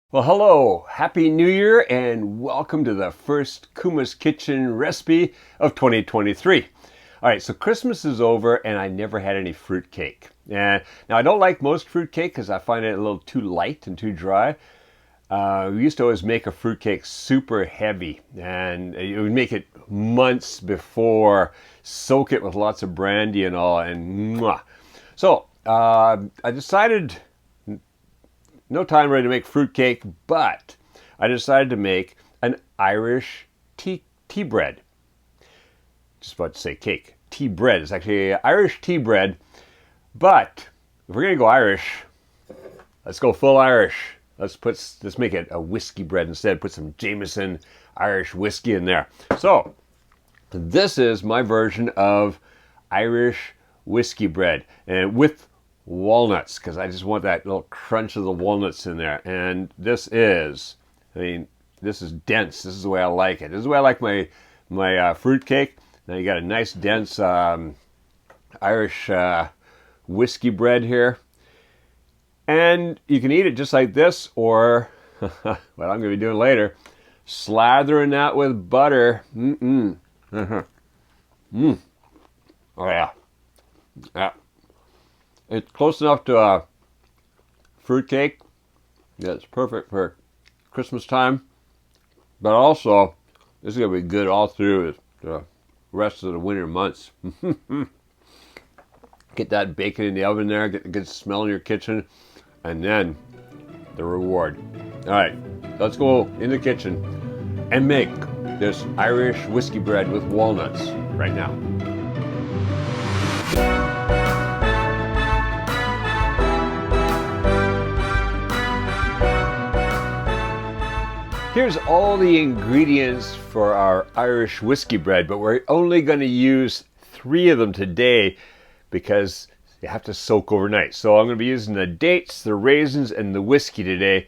Well, hello, Happy New Year, and welcome to the first Kuma's Kitchen recipe of 2023. All right, so Christmas is over, and I never had any fruitcake. Now, I don't like most fruitcake because I find it a little too light and too dry. We used to always make a fruitcake super heavy, and it would make it months before, soak it with lots of brandy and all, and mwah. So I decided no time ready to make fruitcake, but I decided to make an Irish tea bread. Just about to say cake. Tea bread. It's actually Irish tea bread, but if we're gonna go Irish, let's go full Irish. Let's make it a whiskey bread instead. Put some Jameson Irish whiskey in there. So this is my version of Irish whiskey bread, and with walnuts, because I just want that little crunch of the walnuts in there. And this is dense. This is the way I like it. This is the way I like my fruit cake. Now you got a nice dense Irish whiskey bread here, and you can eat it just like this, or what I'm going to be doing later, slathering that with butter. Oh yeah, yeah. It's close enough to a fruitcake. Yeah, it's perfect for Christmas time. But also, this is going to be good all through the rest of the winter months. Get that bacon in the oven there, get the good smell in your kitchen, and then the reward. All right, let's go in the kitchen and make this Irish whiskey bread with walnuts right now. Here's all the ingredients for our Irish whiskey bread, but we're only going to use 3 of them today because they have to soak overnight. So I'm going to be using the dates, the raisins, and the whiskey today.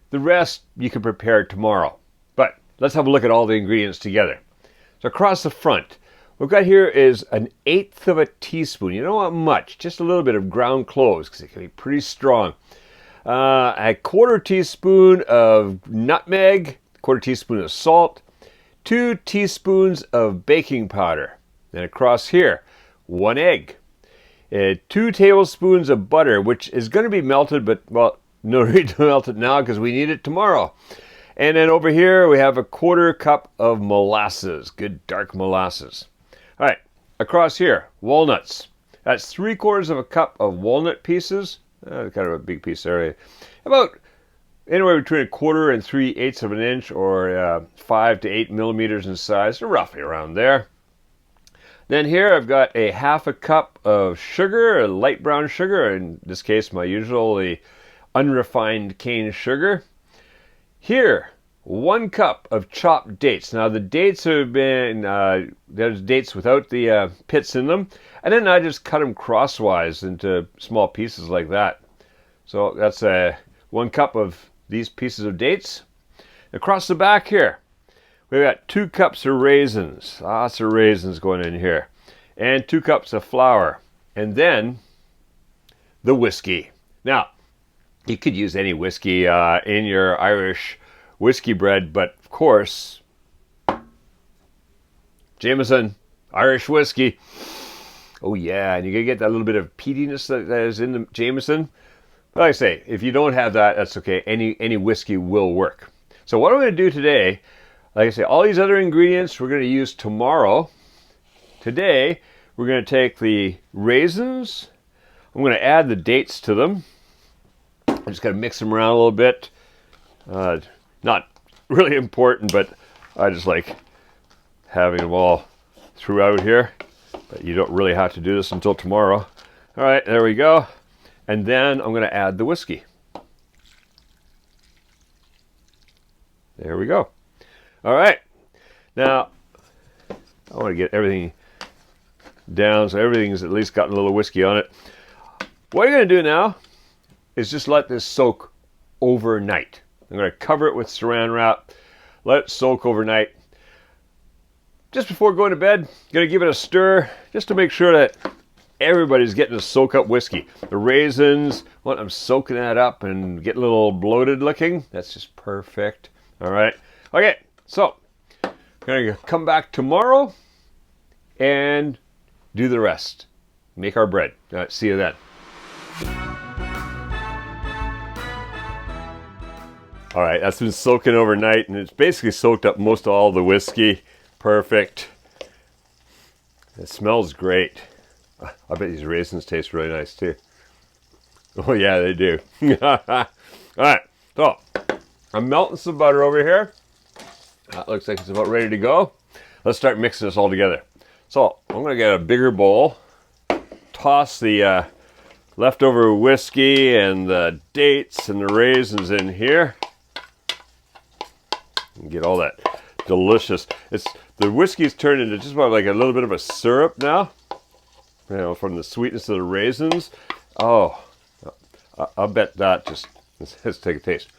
The rest you can prepare tomorrow. But let's have a look at all the ingredients together. So across the front, what we've got here is 1/8 of a teaspoon. You don't want much, just a little bit of ground cloves because it can be pretty strong. A 1/4 teaspoon of nutmeg, 1/4 teaspoon of salt, 2 teaspoons of baking powder. And across here, 1 egg, 2 tablespoons of butter, which is going to be melted, but well, no need to melt it now because we need it tomorrow. And then over here we have a 1/4 cup of molasses, good dark molasses. All right, across here, walnuts. That's 3/4 of a cup of walnut pieces. Kind of a big piece there. About anywhere between 1/4 and 3/8 of an inch, or 5 to 8 millimeters in size, so roughly around there. Then here I've got a 1/2 cup of sugar, a light brown sugar, in this case my usual, the unrefined cane sugar. Here, 1 cup of chopped dates. Now the dates have been, there's dates without the pits in them, and then I just cut them crosswise into small pieces like that. So that's 1 cup of these pieces of dates. Across the back here, we've got 2 cups of raisins. Lots of raisins going in here. And 2 cups of flour. And then the whiskey. Now, you could use any whiskey in your Irish whiskey bread, but of course, Jameson Irish whiskey. Oh yeah, and you're gonna get that little bit of peatiness that is in the Jameson. But like I say, if you don't have that, that's okay. Any whiskey will work. So what I'm gonna do today, like I say, all these other ingredients we're gonna use tomorrow. Today, we're gonna take the raisins. I'm gonna add the dates to them. I'm just gonna mix them around a little bit. Not really important, but I just like having them all throughout here. But you don't really have to do this until tomorrow. All right, there we go. And then I'm going to add the whiskey. There we go. All right. Now, I want to get everything down so everything's at least got a little whiskey on it. What you're going to do now is just let this soak overnight. I'm going to cover it with saran wrap, let it soak overnight. Just before going to bed, I'm going to give it a stir just to make sure that everybody's getting to soak up whiskey. The raisins, well, I'm soaking that up and getting a little bloated looking. That's just perfect. All right. Okay, so I'm going to come back tomorrow and do the rest. Make our bread. All right, see you then. All right, that's been soaking overnight, and it's basically soaked up most of all the whiskey. Perfect. It smells great. I bet these raisins taste really nice too. Oh yeah, they do. All right, so I'm melting some butter over here. That looks like it's about ready to go. Let's start mixing this all together. So I'm gonna get a bigger bowl, toss the leftover whiskey and the dates and the raisins in here. And get all that delicious. The whiskey's turned into just about like a little bit of a syrup now. You know, from the sweetness of the raisins. Oh, I'll bet that just, let's take a taste.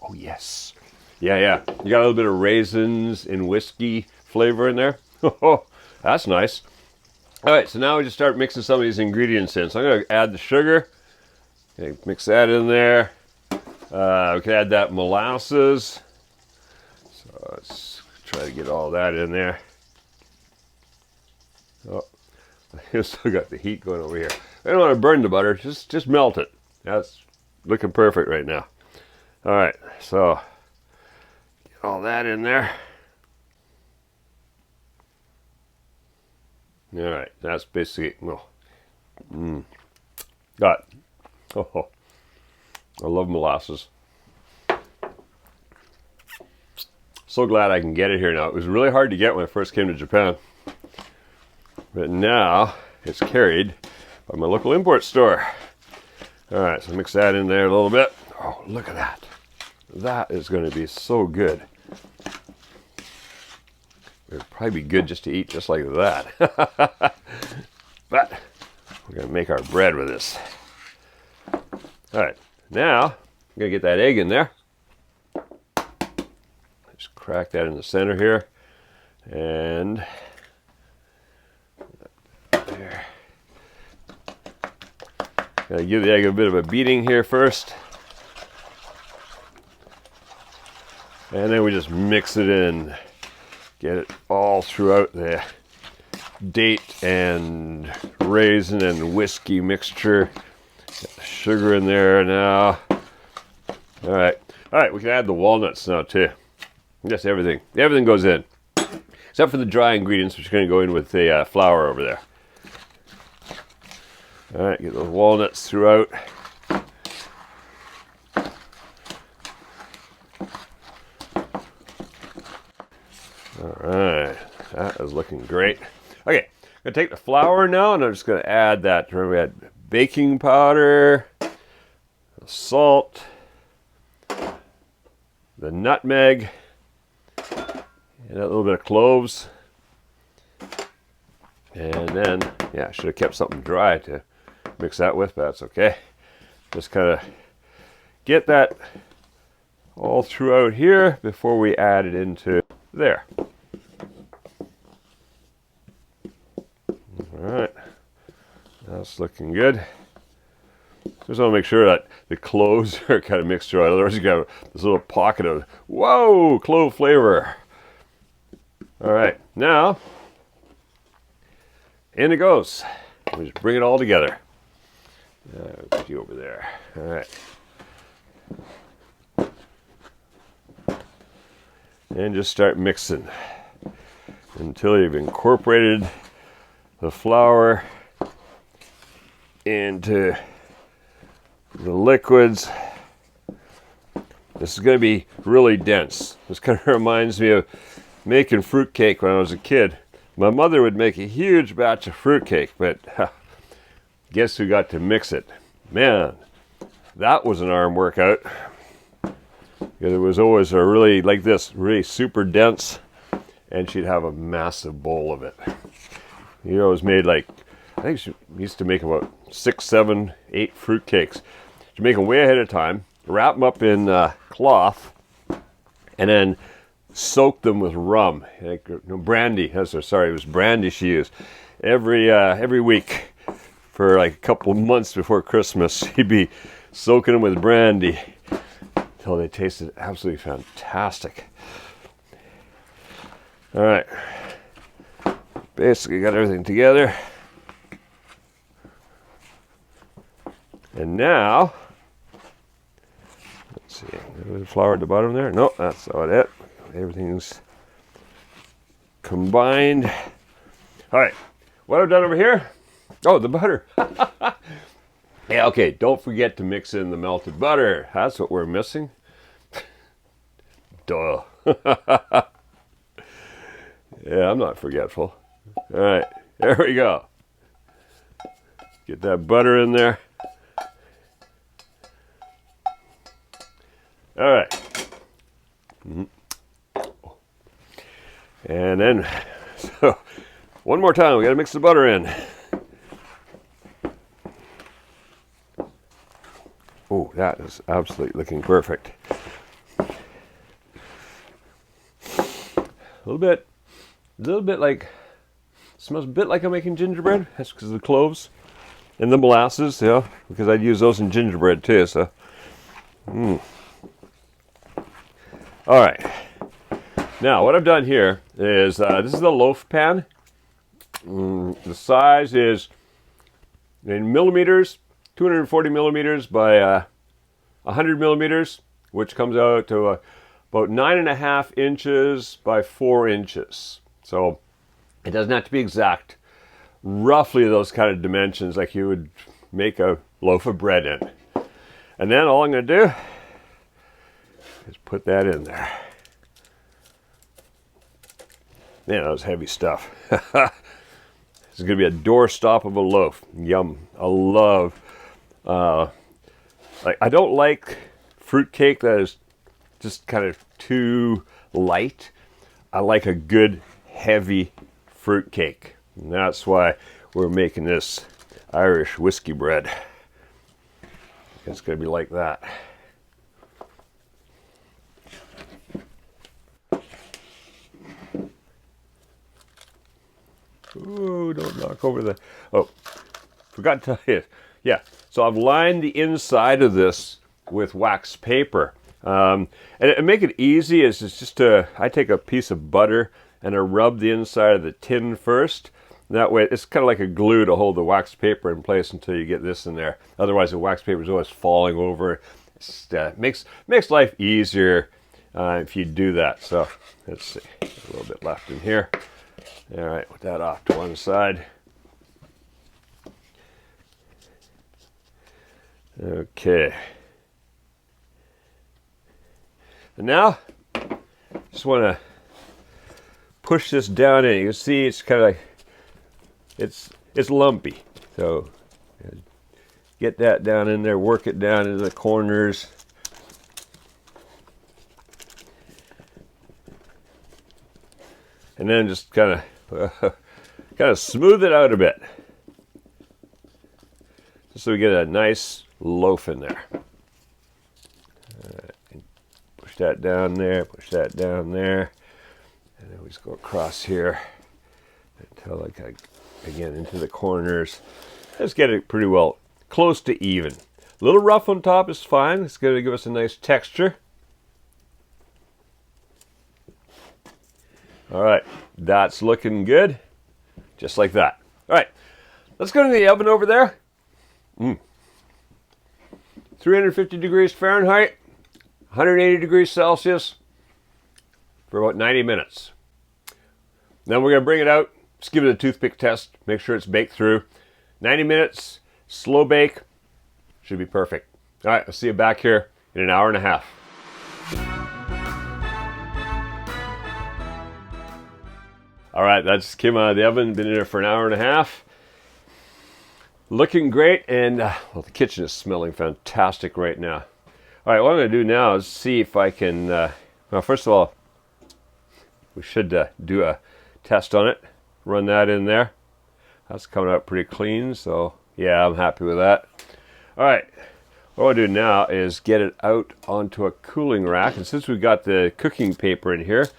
Oh yes. Yeah. You got a little bit of raisins and whiskey flavor in there. Oh, that's nice. All right, so now we just start mixing some of these ingredients in. So I'm gonna add the sugar. Okay, mix that in there. We can add that molasses. So let's try to get all that in there. Oh, I still got the heat going over here. I don't want to burn the butter, just melt it. That's looking perfect right now. All right, so get all that in there. All right, that's basically, got. Oh, I love molasses. So glad I can get it here now. It was really hard to get when I first came to Japan. But now it's carried by my local import store. All right, so mix that in there a little bit. Oh, look at that. That is going to be so good. It would probably be good just to eat just like that. But we're going to make our bread with this. All right, now I'm going to get that egg in there. Just crack that in the center here. And there. Gotta give the egg a bit of a beating here first. And then we just mix it in. Get it all throughout the date and raisin and whiskey mixture. Got the sugar in there now. All right, we can add the walnuts now too. Just everything goes in. Except for the dry ingredients, which are going to go in with the flour over there. All right, get those walnuts throughout. All right, that is looking great. Okay, I'm going to take the flour now, and I'm just going to add that. Remember, we had baking powder, salt, the nutmeg, and a little bit of cloves. And then, yeah, I should have kept something dry to mix that with, but that's okay. Just kind of get that all throughout here before we add it into there. All right, that's looking good. Just want to make sure that the cloves are kind of mixed throughout. Otherwise, you got this little pocket of, whoa, clove flavor. All right, now in it goes. We just bring it all together. Put you over there. All right. And just start mixing until you've incorporated the flour into the liquids. This is going to be really dense. This kind of reminds me of making fruitcake when I was a kid. My mother would make a huge batch of fruitcake, but guess who got to mix it? Man, that was an arm workout. Because it was always a really, like this, really super dense, and she'd have a massive bowl of it. You know, it was made like, I think she used to make about 6, 7, 8 fruitcakes. She'd make them way ahead of time, wrap them up in cloth, and then soak them with rum, no, brandy. Sorry, it was brandy she used. Every week for like a couple of months before Christmas, she'd be soaking them with brandy until they tasted absolutely fantastic. All right, basically got everything together. And now, let's see, a little flour at the bottom there. No, that's not it. Everything's combined. All right, what I've done over here, oh, the butter. Yeah, okay, don't forget to mix in the melted butter. That's what we're missing. Duh. Yeah, I'm not forgetful. All right, there we go. Get that butter in there. All right. Mm-hmm. And then, so one more time, we got to mix the butter in. Oh, that is absolutely looking perfect. A little bit like, smells a bit like I'm making gingerbread. That's because of the cloves and the molasses, yeah, because I'd use those in gingerbread too, so. All right. Now, what I've done here is, this is the loaf pan. The size is, in millimeters, 240 millimeters by 100 millimeters, which comes out to about 9.5 inches by 4 inches. So it doesn't have to be exact. Roughly those kind of dimensions, like you would make a loaf of bread in. And then all I'm going to do is put that in there. Man, that was heavy stuff. This is going to be a doorstop of a loaf. Yum. I love, I don't like fruitcake that is just kind of too light. I like a good, heavy fruitcake. And that's why we're making this Irish whiskey bread. It's going to be like that. Ooh, don't knock over the... Oh, forgot to tell you. Yeah, so I've lined the inside of this with wax paper. And make it easy is just I take a piece of butter and I rub the inside of the tin first. That way, it's kind of like a glue to hold the wax paper in place until you get this in there. Otherwise, the wax paper is always falling over. It makes life easier if you do that. So, let's see, a little bit left in here. All right, put that off to one side. Okay. And now, just want to push this down in. You can see it's kind of like, it's lumpy. So, get that down in there, work it down into the corners. And then just kind of smooth it out a bit. Just so we get a nice loaf in there. Push that down there, push that down there. And then we just go across here until like again into the corners. Let's get it pretty well close to even. A little rough on top is fine. It's going to give us a nice texture. All right, that's looking good. Just like that. All right, let's go to the oven over there. 350 degrees Fahrenheit, 180 degrees Celsius for about 90 minutes. Then we're going to bring it out. Just give it a toothpick test. Make sure it's baked through. 90 minutes, slow bake. Should be perfect. All right, I'll see you back here in an hour and a half. All right, that's came out of the oven. Been in there for an hour and a half. Looking great, and well, the kitchen is smelling fantastic right now. All right, what I'm going to do now is see if I can. Well, first of all, we should do a test on it. Run that in there. That's coming out pretty clean, so yeah, I'm happy with that. All right, what I'll do now is get it out onto a cooling rack, and since we've got the cooking paper in here,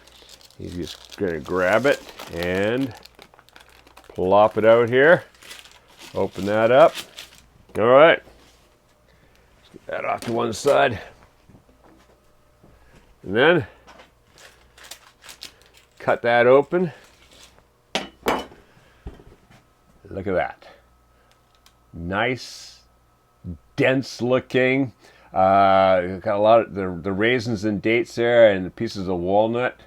He's just going to grab it and plop it out here. Open that up. All right. Let's get that off to one side. And then cut that open. Look at that. Nice, dense looking. Got a lot of the raisins and dates there and the pieces of walnut.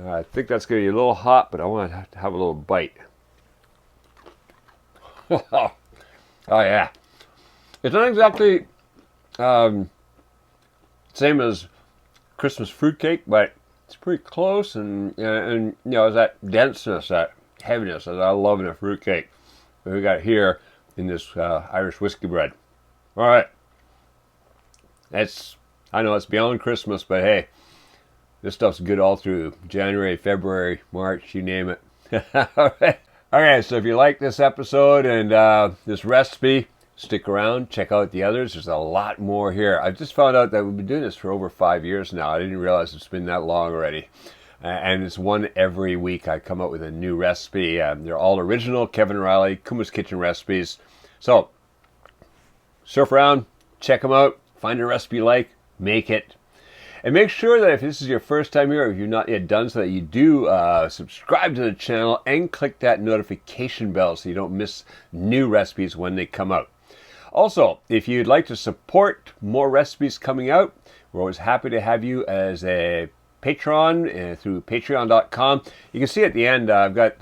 I think that's going to be a little hot, but I want to have a little bite. Oh yeah. It's not exactly same as Christmas fruitcake, but it's pretty close, and you know, it's that denseness, that heaviness that I love in a fruitcake that we got here in this Irish whiskey bread. All right. I know it's beyond Christmas, but hey, this stuff's good all through January, February, March, you name it. All right. Okay, so if you like this episode and this recipe, stick around, check out the others. There's a lot more here. I just found out that we've been doing this for over 5 years now. I didn't realize it's been that long already. And it's one every week. I come up with a new recipe. They're all original Kevin Riley, Kuma's Kitchen recipes. So, surf around, check them out, find a recipe you like, make it. And make sure that if this is your first time here, or if you've not yet done so, that you do subscribe to the channel and click that notification bell so you don't miss new recipes when they come out. Also, if you'd like to support more recipes coming out, we're always happy to have you as a patron through patreon.com. You can see at the end, I've got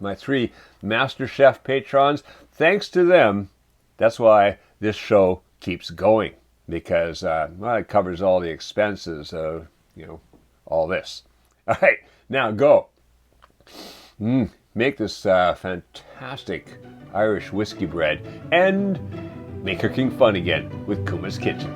my 3 Master Chef patrons. Thanks to them, that's why this show keeps going. Because well, it covers all the expenses of, you know, all this. All right, now go. Make this fantastic Irish whiskey bread and make cooking fun again with Kuma's Kitchen.